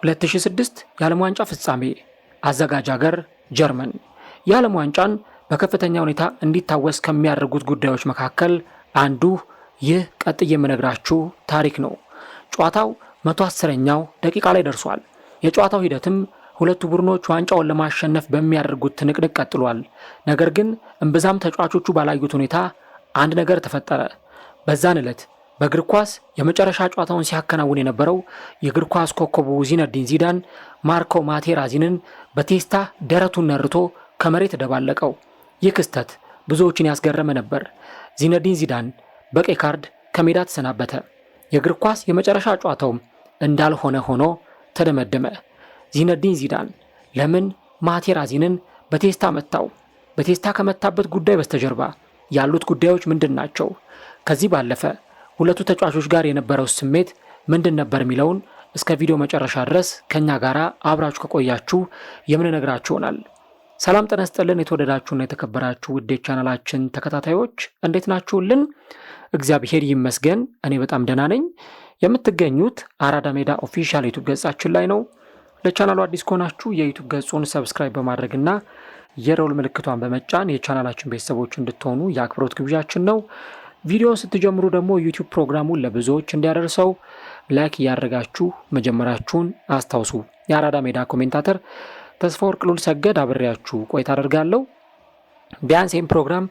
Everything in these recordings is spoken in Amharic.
2006 የዓለም ዋንጫ ፍጻሜ አዘጋጅ ሀገር ጀርመን የዓለም ዋንጫን በከፍተኛ ሁኔታ እንዲታወስ ከሚያደርጉት ጉዳዮች መካከል አንዱ ይህ ቀጥዬ የምነግራችሁ ታሪክ ነው። ጨዋታው 110ኛው ደቂቃ ላይ ደርሷል። የጨዋታው ሂደትም ሁለቱ ቡድኖች ዋንጫውን ለማሸነፍ በሚያደርጉት ትንቅንቅ ቀጥሏል። ነገር ግን እምብዛም ተጫዋቾቹ ባላዩት ሁኔታ አንድ ነገር ተፈጠረ። በዛን ዕለት በእግር ኳስ የመጨረሻ ጨዋታውን ሲያከናውን የነበረው የእግር ኳስ ኮከቡ ዚነዲን ዚዳን ማርኮ ማቴራዚንን በቴስታ ደረቱን ነርቶ ከመሬት ደባለቀው። ይህ ክስተት ብዙዎችን ያስገረመ ነበር። ዚነዲን ዚዳን በቀይ ካርድ ከሜዳ ተሰናበተ። የእግር ኳስ የመጨረሻ ጨዋታውም እንዳልሆነ ሆኖ ተደመደመ። ዚነዲን ዚዳን ለምን ማቴራዚንን በቴስታ መታው? በቴስታ ከመታበት ጉዳይ በስተጀርባ ያሉት ጉዳዮች ምንድን ናቸው? ከዚህ ባለፈ ሁለቱ ተጫዋቾች ጋር የነበረው ስሜት ምንድን ነበር የሚለውን እስከ ቪዲዮ መጨረሻ ድረስ ከኛ ጋር አብራችሁ ከቆያችሁ የምንነግራችሁ ይሆናል። ሰላም ጤና ይስጥልን። የተወደዳችሁና የተከበራችሁ ውድ ቻናላችን ተከታታዮች እንዴት ናችሁልን? እግዚአብሔር ይመስገን እኔ በጣም ደህና ነኝ። የምትገኙት አራዳ ሜዳ ኦፊሻል ዩቲዩብ ገጻችን ላይ ነው። ለቻናሉ አዲስ ከሆናችሁ የዩቲዩብ ገጹን ሰብስክራይብ በማድረግና የደወል ምልክቷን በመጫን የቻናላችን ቤተሰቦች እንድትሆኑ የአክብሮት ግብዣችን ነው። ቪዲዮውን ስትጀምሩ ደግሞ ዩቲዩብ ፕሮግራሙን ለብዙዎች እንዲያደርሰው ላይክ እያደረጋችሁ መጀመራችሁን አስታውሱ። የአራዳ ሜዳ ኮሜንታተር ተስፋወርቅ ሉል ሰገድ አብሬያችሁ ቆይታ አደርጋለሁ። ቢያንስ ይህም ፕሮግራም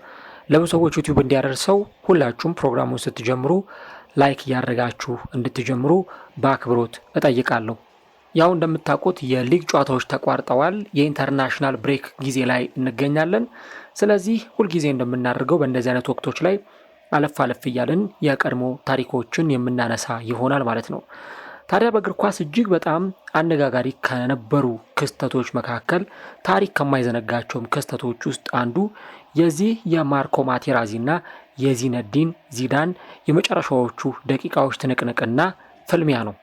ለብዙ ሰዎች ዩቲዩብ እንዲያደርሰው ሁላችሁም ፕሮግራሙን ስትጀምሩ ላይክ እያደረጋችሁ እንድትጀምሩ በአክብሮት እጠይቃለሁ። ያው እንደምታውቁት የሊግ ጨዋታዎች ተቋርጠዋል። የኢንተርናሽናል ብሬክ ጊዜ ላይ እንገኛለን። ስለዚህ ሁልጊዜ እንደምናደርገው በእንደዚህ አይነት ወቅቶች ላይ አለፍ አለፍ እያልን የቀድሞ ታሪኮችን የምናነሳ ይሆናል ማለት ነው። ታዲያ በእግር ኳስ እጅግ በጣም አነጋጋሪ ከነበሩ ክስተቶች መካከል ታሪክ ከማይዘነጋቸውም ክስተቶች ውስጥ አንዱ የዚህ የማርኮ ማቴራዚና የዚነዲን ዚዳን የመጨረሻዎቹ ደቂቃዎች ትንቅንቅና ፍልሚያ ነው።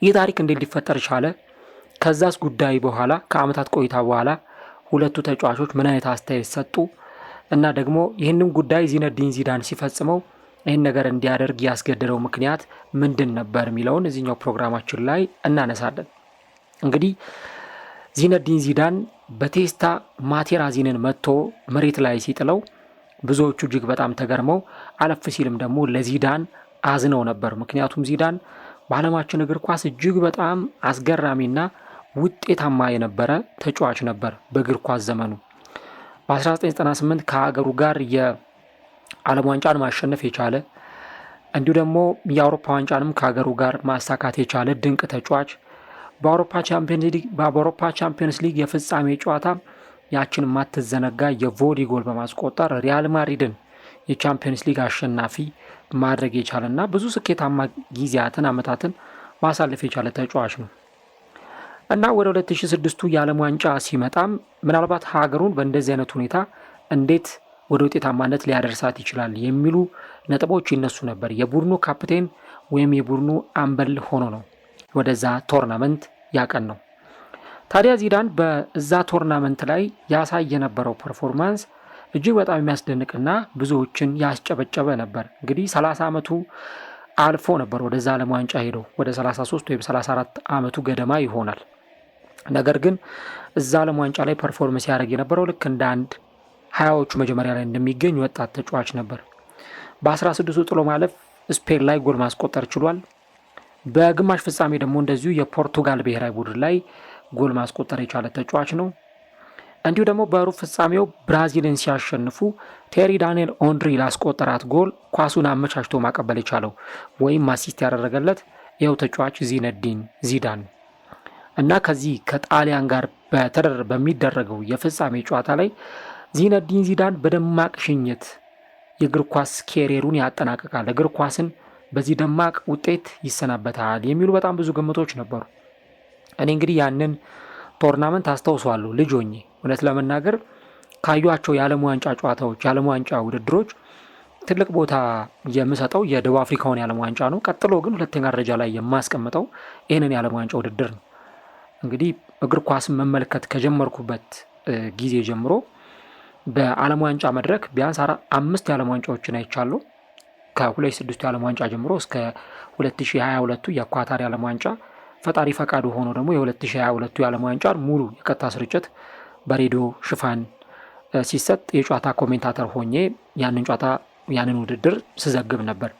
ይህ ታሪክ እንዴት ሊፈጠር ቻለ? ከዛስ ጉዳይ በኋላ ከዓመታት ቆይታ በኋላ ሁለቱ ተጫዋቾች ምን አይነት አስተያየት ሰጡ? እና ደግሞ ይህንን ጉዳይ ዚነዲን ዚዳን ሲፈጽመው ይህን ነገር እንዲያደርግ ያስገደደው ምክንያት ምንድን ነበር የሚለውን እዚህኛው ፕሮግራማችን ላይ እናነሳለን። እንግዲህ ዚነዲን ዚዳን በቴስታ ማቴራዚንን መጥቶ መሬት ላይ ሲጥለው ብዙዎቹ እጅግ በጣም ተገርመው አለፍ ሲልም ደግሞ ለዚዳን አዝነው ነበር። ምክንያቱም ዚዳን በዓለማችን እግር ኳስ እጅግ በጣም አስገራሚና ውጤታማ የነበረ ተጫዋች ነበር። በእግር ኳስ ዘመኑ በ1998 ከሀገሩ ጋር የዓለም ዋንጫን ማሸነፍ የቻለ እንዲሁ ደግሞ የአውሮፓ ዋንጫንም ከሀገሩ ጋር ማሳካት የቻለ ድንቅ ተጫዋች፣ በአውሮፓ ቻምፒየንስ ሊግ የፍጻሜ ጨዋታ ያችን ማትዘነጋ የቮሊ ጎል በማስቆጠር ሪያል ማድሪድን የቻምፒየንስ ሊግ አሸናፊ ማድረግ የቻለና ብዙ ስኬታማ ጊዜያትን ዓመታትን ማሳለፍ የቻለ ተጫዋች ነው እና ወደ 2006 የዓለም ዋንጫ ሲመጣም ምናልባት ሀገሩን በእንደዚህ አይነት ሁኔታ እንዴት ወደ ውጤታማነት ሊያደርሳት ይችላል የሚሉ ነጥቦች ይነሱ ነበር። የቡድኑ ካፕቴን ወይም የቡድኑ አምበል ሆኖ ነው ወደዛ ቶርናመንት ያቀን ነው። ታዲያ ዚዳን በዛ ቶርናመንት ላይ ያሳይ የነበረው ፐርፎርማንስ እጅግ በጣም የሚያስደንቅና ብዙዎችን ያስጨበጨበ ነበር። እንግዲህ 30 ዓመቱ አልፎ ነበር ወደዛ ዓለም ዋንጫ ሄደው ወደ 33 ወይም 34 ዓመቱ ገደማ ይሆናል። ነገር ግን እዛ ዓለም ዋንጫ ላይ ፐርፎርመንስ ያደርግ የነበረው ልክ እንደ አንድ 20ዎቹ መጀመሪያ ላይ እንደሚገኝ ወጣት ተጫዋች ነበር። በ16ቱ ጥሎ ማለፍ ስፔን ላይ ጎል ማስቆጠር ችሏል። በግማሽ ፍጻሜ ደግሞ እንደዚሁ የፖርቱጋል ብሔራዊ ቡድን ላይ ጎል ማስቆጠር የቻለ ተጫዋች ነው። እንዲሁ ደግሞ በሩብ ፍጻሜው ብራዚልን ሲያሸንፉ ቴሪ ዳንኤል ኦንድሪ ላስቆጠራት ጎል ኳሱን አመቻችቶ ማቀበል የቻለው ወይም አሲስት ያደረገለት ይኸው ተጫዋች ዚነዲን ዚዳን እና ከዚህ ከጣሊያን ጋር በሚደረገው የፍጻሜ ጨዋታ ላይ ዚነዲን ዚዳን በደማቅ ሽኝት የእግር ኳስ ኬሪየሩን ያጠናቅቃል፣ እግር ኳስን በዚህ ደማቅ ውጤት ይሰናበታል የሚሉ በጣም ብዙ ግምቶች ነበሩ። እኔ እንግዲህ ያንን ቶርናመንት አስታውሰዋለሁ ልጅ ሆኜ። እውነት ለመናገር ካዩአቸው የዓለም ዋንጫ ጨዋታዎች፣ የዓለም ዋንጫ ውድድሮች ትልቅ ቦታ የምሰጠው የደቡብ አፍሪካውን የዓለም ዋንጫ ነው። ቀጥሎ ግን ሁለተኛ ደረጃ ላይ የማስቀምጠው ይህንን የዓለም ዋንጫ ውድድር ነው። እንግዲህ እግር ኳስን መመልከት ከጀመርኩበት ጊዜ ጀምሮ በዓለም ዋንጫ መድረክ ቢያንስ 5 የዓለም ዋንጫዎችን አይቻለሁ። ከ2006 የዓለም ዋንጫ ጀምሮ እስከ 2022 የኳታር የዓለም ዋንጫ ፈጣሪ ፈቃዱ ሆኖ ደግሞ የ2022 የዓለም ዋንጫን ሙሉ የቀጥታ ስርጭት በሬዲዮ ሽፋን ሲሰጥ የጨዋታ ኮሜንታተር ሆኜ ያንን ውድድር ስዘግብ ነበር።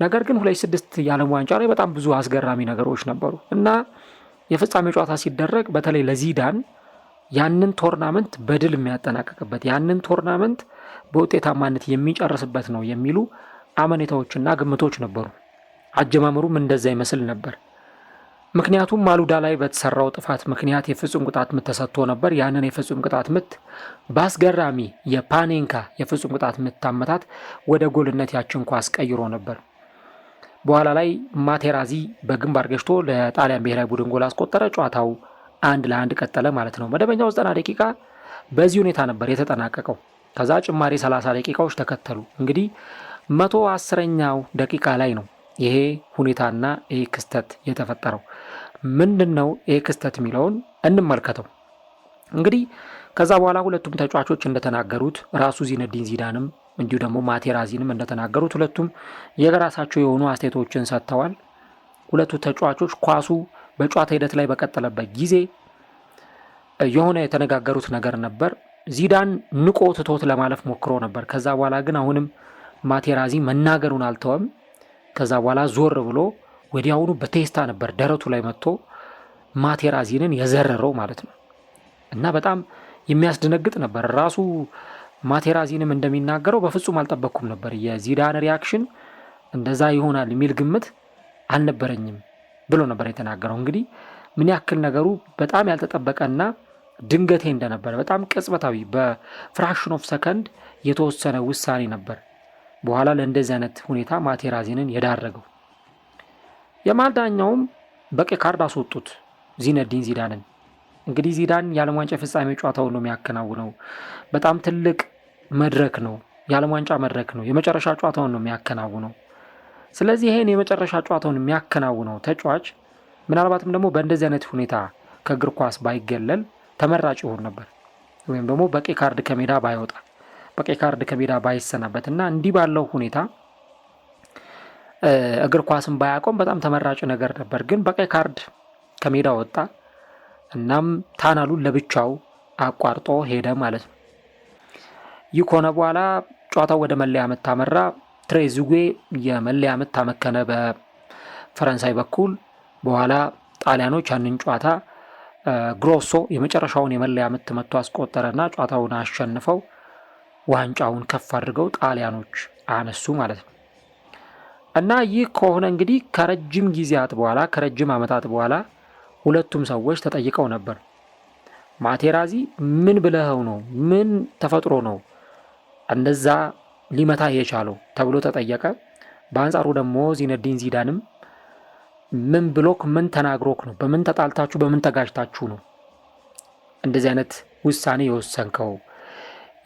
ነገር ግን 2006 የዓለም ዋንጫ ላይ በጣም ብዙ አስገራሚ ነገሮች ነበሩ እና የፍጻሜ ጨዋታ ሲደረግ በተለይ ለዚዳን ያንን ቶርናመንት በድል የሚያጠናቀቅበት ያንን ቶርናመንት በውጤታማነት የሚጨርስበት ነው የሚሉ አመኔታዎችና ግምቶች ነበሩ። አጀማመሩም እንደዛ ይመስል ነበር። ምክንያቱም ማሉዳ ላይ በተሰራው ጥፋት ምክንያት የፍጹም ቅጣት ምት ተሰጥቶ ነበር። ያንን የፍጹም ቅጣት ምት በአስገራሚ የፓኔንካ የፍጹም ቅጣት ምት አመታት ወደ ጎልነት ያችን ኳስ ቀይሮ ነበር። በኋላ ላይ ማቴራዚ በግንባር ገጭቶ ለጣሊያን ብሔራዊ ቡድን ጎል አስቆጠረ። ጨዋታው 1-1 ቀጠለ ማለት ነው። መደበኛው 90 ደቂቃ በዚህ ሁኔታ ነበር የተጠናቀቀው። ከዛ ጭማሪ 30 ደቂቃዎች ተከተሉ። እንግዲህ 110ኛው ደቂቃ ላይ ነው ይሄ ሁኔታና ይሄ ክስተት የተፈጠረው። ምንድነው ይሄ ክስተት የሚለውን እንመልከተው። እንግዲህ ከዛ በኋላ ሁለቱም ተጫዋቾች እንደተናገሩት ራሱ ዚነዲን ዚዳንም እንዲሁ ደግሞ ማቴራዚንም እንደተናገሩት ሁለቱም የራሳቸው የሆኑ አስተያየቶችን ሰጥተዋል። ሁለቱ ተጫዋቾች ኳሱ በጨዋታ ሂደት ላይ በቀጠለበት ጊዜ የሆነ የተነጋገሩት ነገር ነበር። ዚዳን ንቆ ትቶት ለማለፍ ሞክሮ ነበር። ከዛ በኋላ ግን አሁንም ማቴራዚ መናገሩን አልተወም። ከዛ በኋላ ዞር ብሎ ወዲያውኑ በቴስታ ነበር ደረቱ ላይ መጥቶ ማቴራዚንን የዘረረው ማለት ነው እና በጣም የሚያስደነግጥ ነበር። ራሱ ማቴራዚንም እንደሚናገረው በፍጹም አልጠበቅኩም ነበር፣ የዚዳን ሪያክሽን እንደዛ ይሆናል የሚል ግምት አልነበረኝም ብሎ ነበር የተናገረው። እንግዲህ ምን ያክል ነገሩ በጣም ያልተጠበቀና ድንገቴ እንደነበር፣ በጣም ቅጽበታዊ በፍራክሽን ኦፍ ሰከንድ የተወሰነ ውሳኔ ነበር በኋላ ለእንደዚህ አይነት ሁኔታ ማቴራዚንን የዳረገው። የመሃል ዳኛውም በቀይ ካርድ አስወጡት ዚነዲን ዚዳንን። እንግዲህ ዚዳን የዓለም ዋንጫ ፍጻሜ ጨዋታውን ነው የሚያከናውነው። በጣም ትልቅ መድረክ ነው፣ የዓለም ዋንጫ መድረክ ነው። የመጨረሻ ጨዋታውን ነው የሚያከናውነው። ስለዚህ ይሄን የመጨረሻ ጨዋታውን የሚያከናውነው ተጫዋች ምናልባትም ደግሞ በእንደዚህ አይነት ሁኔታ ከእግር ኳስ ባይገለል ተመራጭ ይሆን ነበር፣ ወይም ደግሞ በቀይ ካርድ ከሜዳ ባይወጣ፣ በቀይ ካርድ ከሜዳ ባይሰናበት እና እንዲህ ባለው ሁኔታ እግር ኳስን ባያቆም በጣም ተመራጭ ነገር ነበር። ግን በቀይ ካርድ ከሜዳ ወጣ። እናም ታናሉን ለብቻው አቋርጦ ሄደ ማለት ነው። ይህ ከሆነ በኋላ ጨዋታው ወደ መለያ ምት አመራ። ትሬዚጌ የመለያ ምት አመከነ በፈረንሳይ በኩል። በኋላ ጣሊያኖች ያንን ጨዋታ ግሮሶ የመጨረሻውን የመለያ ምት መጥቶ አስቆጠረና ጨዋታውን አሸንፈው ዋንጫውን ከፍ አድርገው ጣሊያኖች አነሱ ማለት ነው። እና ይህ ከሆነ እንግዲህ ከረጅም ጊዜያት በኋላ ከረጅም ዓመታት በኋላ ሁለቱም ሰዎች ተጠይቀው ነበር። ማቴራዚ ምን ብለኸው ነው? ምን ተፈጥሮ ነው እንደዛ ሊመታ የቻለው ተብሎ ተጠየቀ። በአንጻሩ ደግሞ ዚነዲን ዚዳንም ምን ብሎክ ምን ተናግሮክ ነው? በምን ተጣልታችሁ በምን ተጋጅታችሁ ነው እንደዚህ አይነት ውሳኔ የወሰንከው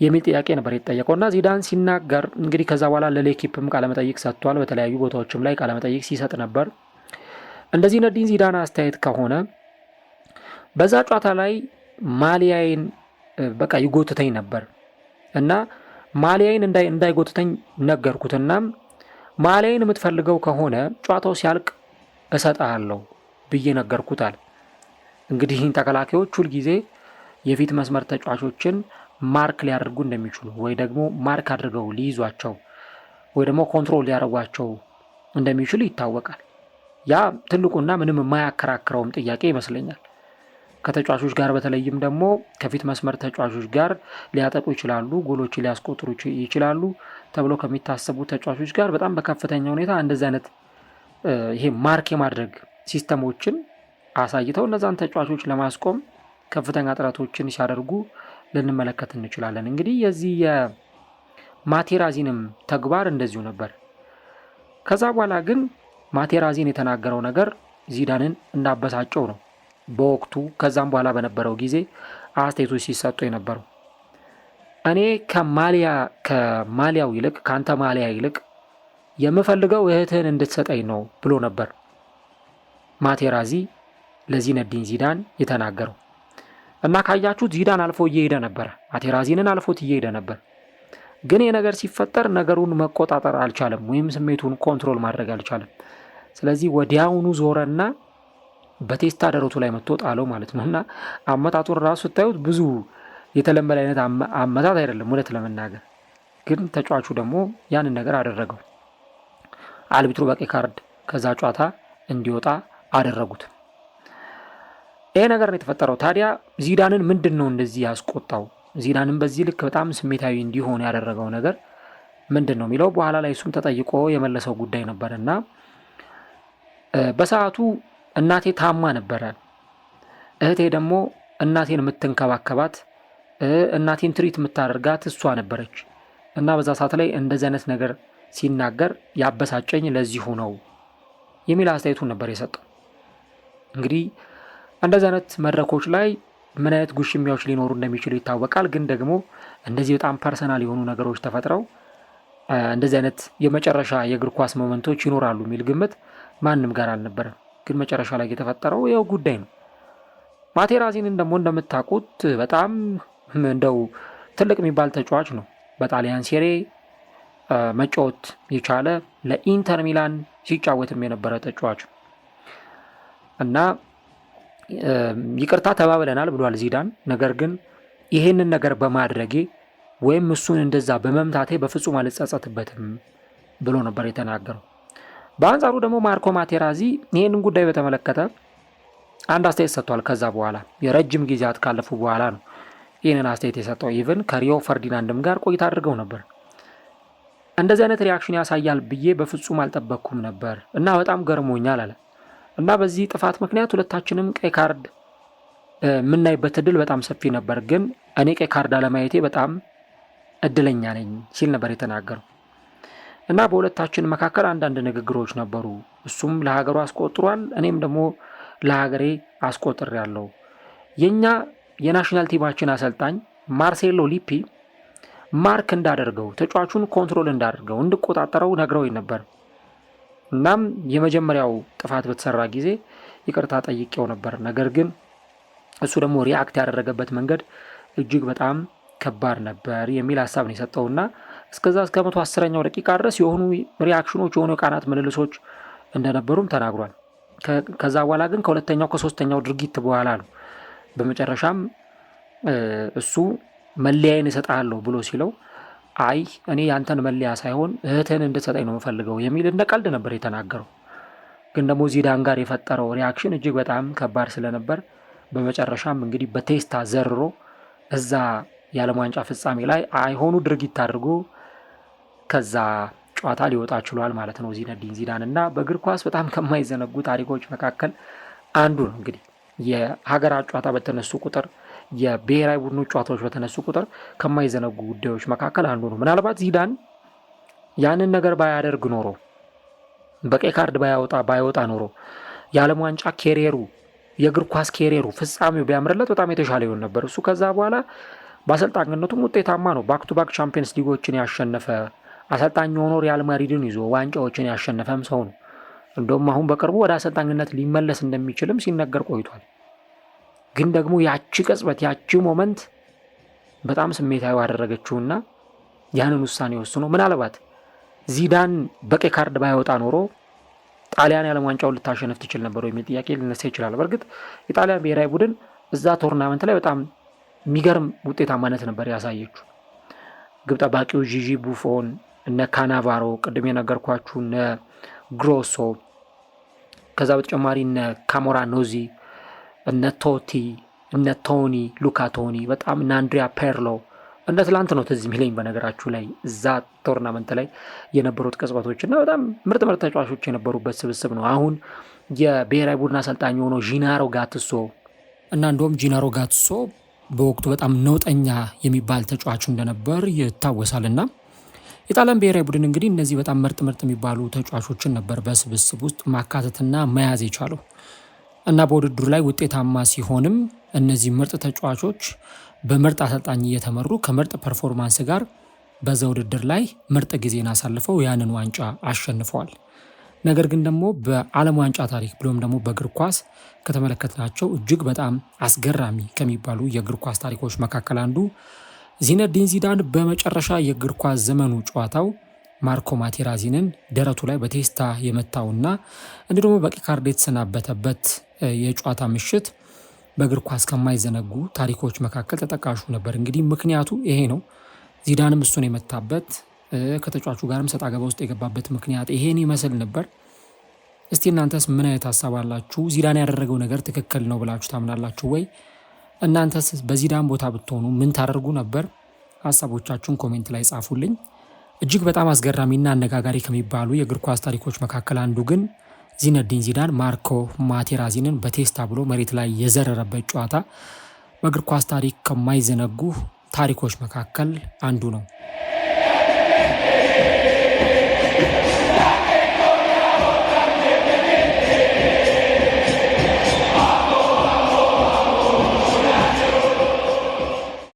የሚል ጥያቄ ነበር የተጠየቀው። እና ዚዳን ሲናገር እንግዲህ ከዛ በኋላ ለሌኪፕም ቃለመጠይቅ ሰጥቷል። በተለያዩ ቦታዎችም ላይ ቃለመጠይቅ ሲሰጥ ነበር። እንደ ዚነዲን ዚዳን አስተያየት ከሆነ በዛ ጨዋታ ላይ ማሊያይን በቃ ይጎትተኝ ነበር እና ማሊያይን እንዳይጎትተኝ ነገርኩትና ማሊያይን የምትፈልገው ከሆነ ጨዋታው ሲያልቅ እሰጥሃለሁ ብዬ ነገርኩታል። እንግዲህ ተከላካዮች ሁልጊዜ የፊት መስመር ተጫዋቾችን ማርክ ሊያደርጉ እንደሚችሉ ወይ ደግሞ ማርክ አድርገው ሊይዟቸው ወይ ደግሞ ኮንትሮል ሊያደርጓቸው እንደሚችሉ ይታወቃል። ያ ትልቁና ምንም የማያከራክረውም ጥያቄ ይመስለኛል። ከተጫዋቾች ጋር በተለይም ደግሞ ከፊት መስመር ተጫዋቾች ጋር ሊያጠቁ ይችላሉ፣ ጎሎችን ሊያስቆጥሩ ይችላሉ ተብሎ ከሚታሰቡ ተጫዋቾች ጋር በጣም በከፍተኛ ሁኔታ እንደዚህ አይነት ይሄ ማርክ የማድረግ ሲስተሞችን አሳይተው እነዛን ተጫዋቾች ለማስቆም ከፍተኛ ጥረቶችን ሲያደርጉ ልንመለከት እንችላለን። እንግዲህ የዚህ የማቴራዚንም ተግባር እንደዚሁ ነበር። ከዛ በኋላ ግን ማቴራዚን የተናገረው ነገር ዚዳንን እንዳበሳጨው ነው በወቅቱ ከዛም በኋላ በነበረው ጊዜ አስተያየቶች ሲሰጡ የነበረው። እኔ ከማሊያው ይልቅ ከአንተ ማሊያ ይልቅ የምፈልገው እህትህን እንድትሰጠኝ ነው ብሎ ነበር ማቴራዚ ለዚነዲን ዚዳን የተናገረው። እና ካያችሁት ዚዳን አልፎ እየሄደ ነበር፣ ማቴራዚንን አልፎት እየሄደ ነበር። ግን የነገር ሲፈጠር ነገሩን መቆጣጠር አልቻለም፣ ወይም ስሜቱን ኮንትሮል ማድረግ አልቻለም። ስለዚህ ወዲያውኑ ዞረና በቴስታ ደረቱ ላይ መጥቶ ጣለው ማለት ነው። እና አመታቱን ራሱ ስታዩት ብዙ የተለመደ አይነት አመታት አይደለም እውነት ለመናገር ግን ተጫዋቹ ደግሞ ያንን ነገር አደረገው። አልቢትሩ በቀይ ካርድ ከዛ ጨዋታ እንዲወጣ አደረጉት። ይሄ ነገር ነው የተፈጠረው። ታዲያ ዚዳንን ምንድን ነው እንደዚህ ያስቆጣው? ዚዳንን በዚህ ልክ በጣም ስሜታዊ እንዲሆን ያደረገው ነገር ምንድን ነው የሚለው በኋላ ላይ እሱም ተጠይቆ የመለሰው ጉዳይ ነበር እና በሰዓቱ እናቴ ታማ ነበረ። እህቴ ደግሞ እናቴን የምትንከባከባት እናቴን ትሪት የምታደርጋት እሷ ነበረች እና በዛ ሰዓት ላይ እንደዚህ አይነት ነገር ሲናገር ያበሳጨኝ ለዚሁ ነው የሚል አስተያየቱን ነበር የሰጠው። እንግዲህ እንደዚህ አይነት መድረኮች ላይ ምን አይነት ጉሽሚያዎች ሊኖሩ እንደሚችሉ ይታወቃል። ግን ደግሞ እንደዚህ በጣም ፐርሰናል የሆኑ ነገሮች ተፈጥረው እንደዚህ አይነት የመጨረሻ የእግር ኳስ ሞመንቶች ይኖራሉ የሚል ግምት ማንም ጋር አልነበረም። ግን መጨረሻ ላይ የተፈጠረው ያው ጉዳይ ነው። ማቴራዚንን ደግሞ እንደምታውቁት በጣም እንደው ትልቅ የሚባል ተጫዋች ነው። በጣሊያን ሴሬ መጫወት የቻለ ለኢንተር ሚላን ሲጫወትም የነበረ ተጫዋች እና ይቅርታ ተባብለናል ብሏል ዚዳን። ነገር ግን ይሄንን ነገር በማድረጌ ወይም እሱን እንደዛ በመምታቴ በፍጹም አልጸጸትበትም ብሎ ነበር የተናገረው። በአንጻሩ ደግሞ ማርኮ ማቴራዚ ይሄንን ጉዳይ በተመለከተ አንድ አስተያየት ሰጥቷል። ከዛ በኋላ የረጅም ጊዜያት ካለፉ በኋላ ነው ይህንን አስተያየት የሰጠው። ኢቭን ከሪዮ ፈርዲናንድም ጋር ቆይታ አድርገው ነበር። እንደዚህ አይነት ሪያክሽን ያሳያል ብዬ በፍጹም አልጠበቅኩም ነበር እና በጣም ገርሞኛል አለ እና በዚህ ጥፋት ምክንያት ሁለታችንም ቀይ ካርድ የምናይበት እድል በጣም ሰፊ ነበር፣ ግን እኔ ቀይ ካርድ አለማየቴ በጣም እድለኛ ነኝ ሲል ነበር የተናገረው እና በሁለታችን መካከል አንዳንድ ንግግሮች ነበሩ። እሱም ለሀገሩ አስቆጥሯል፣ እኔም ደግሞ ለሀገሬ አስቆጥሬያለሁ። የኛ የናሽናል ቲማችን አሰልጣኝ ማርሴሎ ሊፒ ማርክ እንዳደርገው ተጫዋቹን ኮንትሮል እንዳደርገው እንድቆጣጠረው ነግረውኝ ነበር። እናም የመጀመሪያው ጥፋት በተሰራ ጊዜ ይቅርታ ጠይቄው ነበር። ነገር ግን እሱ ደግሞ ሪአክት ያደረገበት መንገድ እጅግ በጣም ከባድ ነበር የሚል ሀሳብ ነው የሰጠውና እስከዛ እስከ 110ኛው ደቂቃ ድረስ የሆኑ ሪአክሽኖች የሆኑ የቃናት ምልልሶች እንደነበሩም ተናግሯል። ከዛ በኋላ ግን ከሁለተኛው ከሶስተኛው ድርጊት በኋላ ነው በመጨረሻም እሱ መለያዬን እሰጥሃለሁ ብሎ ሲለው አይ እኔ ያንተን መለያ ሳይሆን እህትህን እንድትሰጠኝ ነው የምፈልገው የሚል እንደ ቀልድ ነበር የተናገረው። ግን ደግሞ ዚዳን ጋር የፈጠረው ሪአክሽን እጅግ በጣም ከባድ ስለነበር በመጨረሻም እንግዲህ በቴስታ ዘርሮ እዛ የዓለም ዋንጫ ፍጻሜ ላይ አይሆኑ ድርጊት አድርጎ ከዛ ጨዋታ ሊወጣ ችሏል ማለት ነው ዚነዲን ዚዳን። እና በእግር ኳስ በጣም ከማይዘነጉ ታሪኮች መካከል አንዱ ነው። እንግዲህ የሀገራት ጨዋታ በተነሱ ቁጥር የብሔራዊ ቡድኑ ጨዋታዎች በተነሱ ቁጥር ከማይዘነጉ ጉዳዮች መካከል አንዱ ነው። ምናልባት ዚዳን ያንን ነገር ባያደርግ ኖሮ በቀይ ካርድ ባይወጣ ኖሮ የዓለም ዋንጫ ኬሪየሩ የእግር ኳስ ኬሪየሩ ፍጻሜው ቢያምርለት በጣም የተሻለ ይሆን ነበር። እሱ ከዛ በኋላ በአሰልጣኝነቱም ውጤታማ ነው። ባክ ቱ ባክ ቻምፒየንስ ሊጎችን ያሸነፈ አሰልጣኝ ሆኖ ሪያል ማድሪድን ይዞ ዋንጫዎችን ያሸነፈም ሰው ነው። እንደውም አሁን በቅርቡ ወደ አሰልጣኝነት ሊመለስ እንደሚችልም ሲነገር ቆይቷል። ግን ደግሞ ያቺ ቅጽበት ያቺ ሞመንት በጣም ስሜታዊ ያደረገችውና ያንን ውሳኔ ወስኖ ምናልባት ዚዳን በቀይ ካርድ ባይወጣ ኖሮ ጣሊያን የዓለም ዋንጫውን ልታሸነፍ ትችል ነበር የሚል ጥያቄ ሊነሳ ይችላል። በእርግጥ የጣሊያን ብሔራዊ ቡድን እዛ ቶርናመንት ላይ በጣም የሚገርም ውጤታማነት ነበር ያሳየችው። ግብ ጠባቂው ጂጂ ቡፎን፣ እነ ካናቫሮ፣ ቅድም የነገርኳችሁ እነ ግሮሶ፣ ከዛ በተጨማሪ እነ ካሞራ ኖዚ፣ እነ ቶቲ፣ እነ ቶኒ፣ ሉካ ቶኒ፣ በጣም እነ አንድሪያ ፔርሎ እንደ ትላንት ነው ትዝ የሚለኝ በነገራችሁ ላይ እዛ ቶርናመንት ላይ የነበሩት ቅጽበቶች እና በጣም ምርጥ ተጫዋቾች የነበሩበት ስብስብ ነው። አሁን የብሔራዊ ቡድን አሰልጣኝ ሆኖ ጂናሮ ጋትሶ እና እንደውም ጂናሮ ጋትሶ በወቅቱ በጣም ነውጠኛ የሚባል ተጫዋቹ እንደነበር ይታወሳልና የጣሊያን ብሔራዊ ቡድን እንግዲህ እነዚህ በጣም ምርጥ የሚባሉ ተጫዋቾችን ነበር በስብስብ ውስጥ ማካተትና መያዝ የቻለው እና በውድድሩ ላይ ውጤታማ ሲሆንም እነዚህ ምርጥ ተጫዋቾች በምርጥ አሰልጣኝ እየተመሩ ከምርጥ ፐርፎርማንስ ጋር በዛ ውድድር ላይ ምርጥ ጊዜን አሳልፈው ያንን ዋንጫ አሸንፈዋል። ነገር ግን ደግሞ በዓለም ዋንጫ ታሪክ ብሎም ደግሞ በእግር ኳስ ከተመለከትናቸው እጅግ በጣም አስገራሚ ከሚባሉ የእግር ኳስ ታሪኮች መካከል አንዱ ዚነዲን ዚዳን በመጨረሻ የእግር ኳስ ዘመኑ ጨዋታው ማርኮ ማቴራዚንን ደረቱ ላይ በቴስታ የመታውና እንዲሁም በቀይ ካርድ የተሰናበተበት የጨዋታ ምሽት በእግር ኳስ ከማይዘነጉ ታሪኮች መካከል ተጠቃሹ ነበር። እንግዲህ ምክንያቱ ይሄ ነው። ዚዳንም እሱን የመታበት ከተጫዋቹ ጋርም ሰጣ ገባ ውስጥ የገባበት ምክንያት ይሄን ይመስል ነበር። እስቲ እናንተስ ምን አይነት ሀሳብ አላችሁ? ዚዳን ያደረገው ነገር ትክክል ነው ብላችሁ ታምናላችሁ ወይ? እናንተስ በዚዳን ቦታ ብትሆኑ ምን ታደርጉ ነበር? ሀሳቦቻችሁን ኮሜንት ላይ ጻፉልኝ። እጅግ በጣም አስገራሚና አነጋጋሪ ከሚባሉ የእግር ኳስ ታሪኮች መካከል አንዱ ግን ዚነዲን ዚዳን ማርኮ ማቴራዚንን በቴስታ ብሎ መሬት ላይ የዘረረበት ጨዋታ በእግር ኳስ ታሪክ ከማይዘነጉ ታሪኮች መካከል አንዱ ነው።